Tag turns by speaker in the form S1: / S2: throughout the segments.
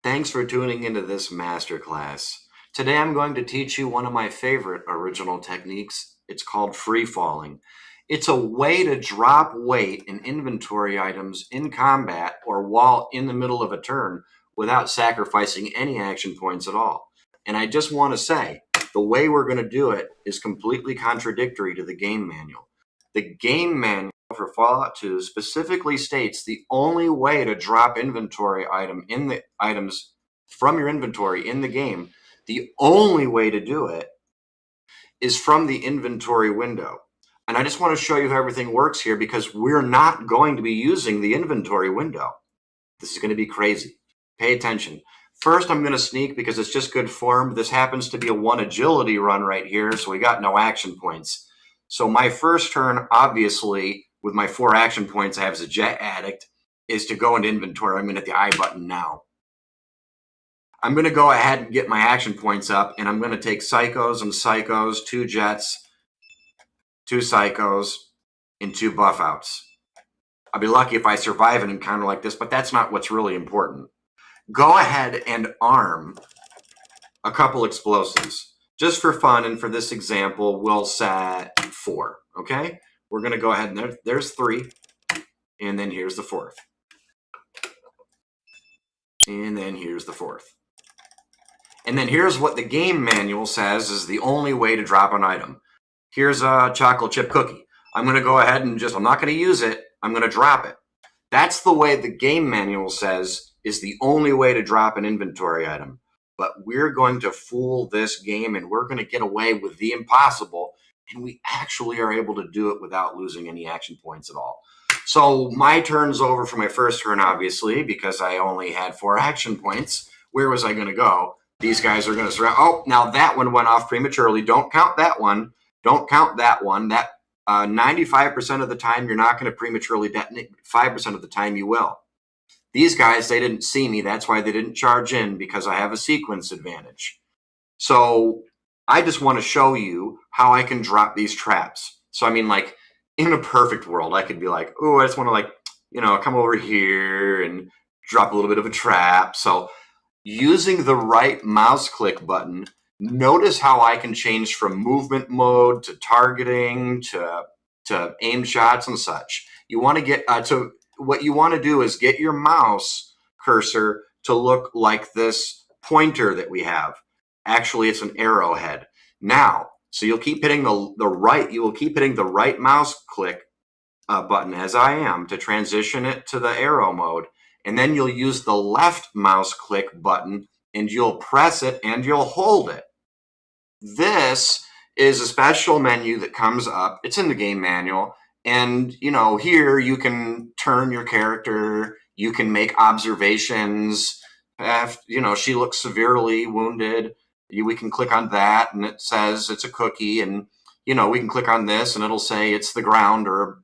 S1: Thanks for tuning into this masterclass. Today I'm going to teach you one of my favorite original techniques. It's called free falling. It's a way to drop weight in inventory items in combat or while in the middle of a turn without sacrificing any action points at all. And I just want to say, the way we're going to do it is completely contradictory to the game manual. The game manual for Fallout 2 specifically states the only way to drop inventory items from your inventory in the game, the only way to do it is from the inventory window. And I just want to show you how everything works here because we're not going to be using the inventory window. This is going to be crazy. Pay attention. First, I'm going to sneak because it's just good form. This happens to be a 1 agility run right here, so we got no action points. So my first turn, obviously, with my 4 action points I have as a jet addict, is to go into inventory. I'm going to hit the I button now. I'm going to go ahead and get my action points up, and I'm going to take psychos and psychos, 2 jets, 2 psychos, and 2 buff outs. I'll be lucky if I survive an encounter like this, but that's not what's really important. Go ahead and arm a couple explosives. Just for fun, and for this example, we'll set 4, okay? We're going to go ahead and there's 3, and then here's the 4th. And then here's the 4th. And then here's what the game manual says is the only way to drop an item. Here's a chocolate chip cookie. I'm going to go ahead and I'm not going to use it. I'm going to drop it. That's the way the game manual says is the only way to drop an inventory item. But we're going to fool this game and we're going to get away with the impossible. And we actually are able to do it without losing any action points at all. So my turn's over for my first turn, obviously, because I only had 4 action points. Where was I going to go? These guys are going to surround. Oh, now that one went off prematurely. Don't count that one. Don't count that one. That 95% of the time you're not going to prematurely detonate. 5% of the time you will. These guys, they didn't see me. That's why they didn't charge in, because I have a sequence advantage. So I just want to show you how I can drop these traps. So I mean, like, in a perfect world, I could be like, oh, I just want to come over here and drop a little bit of a trap. So using the right mouse click button, notice how I can change from movement mode to targeting to aim shots and such. You want to get what you want to do is get your mouse cursor to look like this pointer that we have. Actually, it's an arrowhead. Now, so you'll keep hitting you will keep hitting the right mouse click button as I am to transition it to the arrow mode. And then you'll use the left mouse click button and you'll press it and you'll hold it. This is a special menu that comes up. It's in the game manual. And, here you can turn your character. You can make observations. She looks severely wounded. We can click on that and it says it's a cookie. And, we can click on this and it'll say it's the ground or,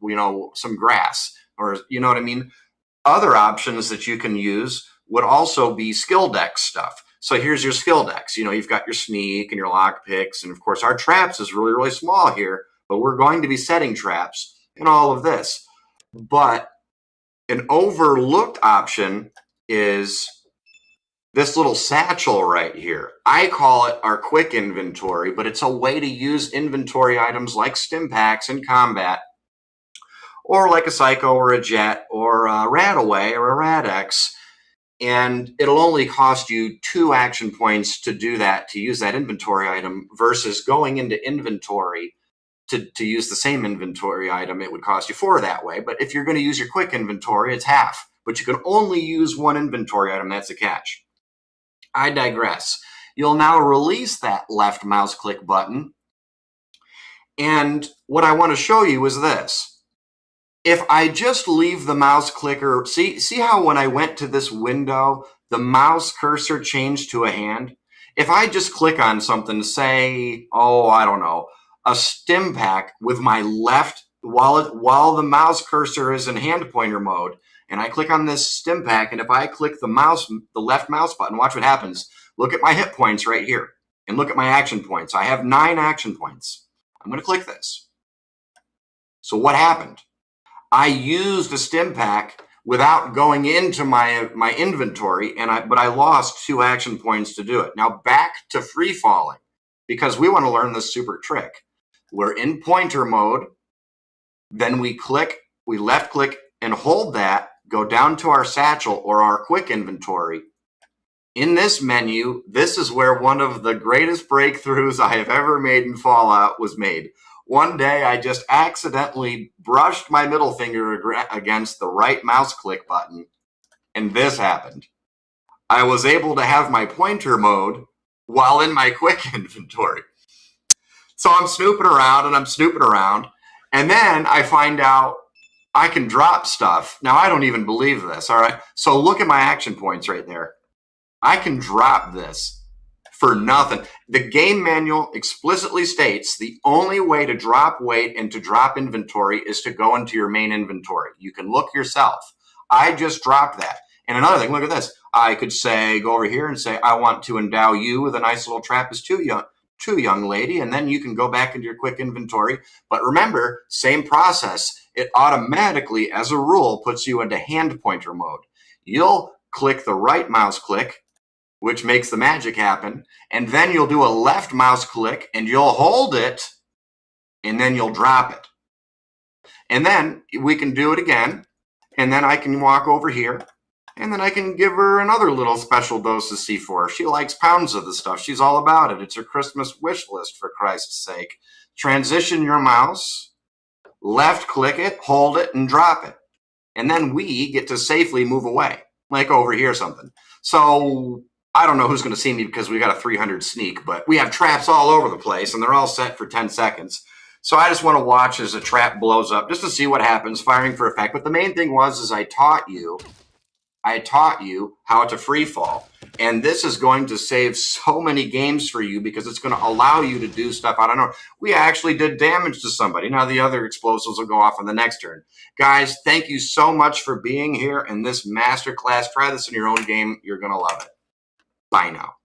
S1: some grass or, you know what I mean? Other options that you can use would also be skill deck stuff. So here's your skill decks. You've got your sneak and your lock picks. And of course, our traps is really, really small here, but we're going to be setting traps and all of this. But an overlooked option is this little satchel right here. I call it our quick inventory, but it's a way to use inventory items like stim packs in combat, or like a psycho or a jet or a radaway or a rad-x. And it'll only cost you 2 action points to do that, to use that inventory item, versus going into inventory to use the same inventory item. It would cost you 4 that way. But if you're going to use your quick inventory, it's half. But you can only use 1 inventory item. That's the catch. I digress. You'll now release that left mouse click button. And what I want to show you is this. If I just leave the mouse clicker, see how when I went to this window, the mouse cursor changed to a hand? If I just click on something, say, I don't know, a stim pack with my left, while the mouse cursor is in hand pointer mode, and I click on this stim pack, and if I click the left mouse button, watch what happens. Look at my hit points right here, and look at my action points. I have 9 action points. I'm going to click this. So what happened? I used a stim pack without going into my inventory, but I lost 2 action points to do it. Now back to free falling, because we want to learn this super trick. We're in pointer mode, then we left click and hold that, go down to our satchel or our quick inventory. In this menu, this is where one of the greatest breakthroughs I have ever made in Fallout was made. One day, I just accidentally brushed my middle finger against the right mouse click button, and this happened. I was able to have my pointer mode while in my quick inventory. So I'm snooping around, and then I find out I can drop stuff. Now, I don't even believe this, all right? So look at my action points right there. I can drop this for nothing. The game manual explicitly states the only way to drop weight and to drop inventory is to go into your main inventory. You can look yourself. I just dropped that. And another thing, look at this. I could say, go over here and say, I want to endow you with a nice little Trappist 2 young lady, and then you can go back into your quick inventory. But remember, same process. It automatically, as a rule, puts you into hand pointer mode. You'll click the right mouse click, which makes the magic happen. And then you'll do a left mouse click and you'll hold it and then you'll drop it. And then we can do it again. And then I can walk over here and then I can give her another little special dose of C4. She likes pounds of the stuff. She's all about it. It's her Christmas wish list, for Christ's sake. Transition your mouse, left click it, hold it, and drop it. And then we get to safely move away, like over here or something. So I don't know who's going to see me because we got a 300 sneak, but we have traps all over the place and they're all set for 10 seconds. So I just want to watch as a trap blows up just to see what happens, firing for effect. But the main thing is I taught you how to free fall. And this is going to save so many games for you because it's going to allow you to do stuff. I don't know. We actually did damage to somebody. Now the other explosives will go off on the next turn. Guys, thank you so much for being here in this masterclass. Try this in your own game. You're going to love it. Bye now.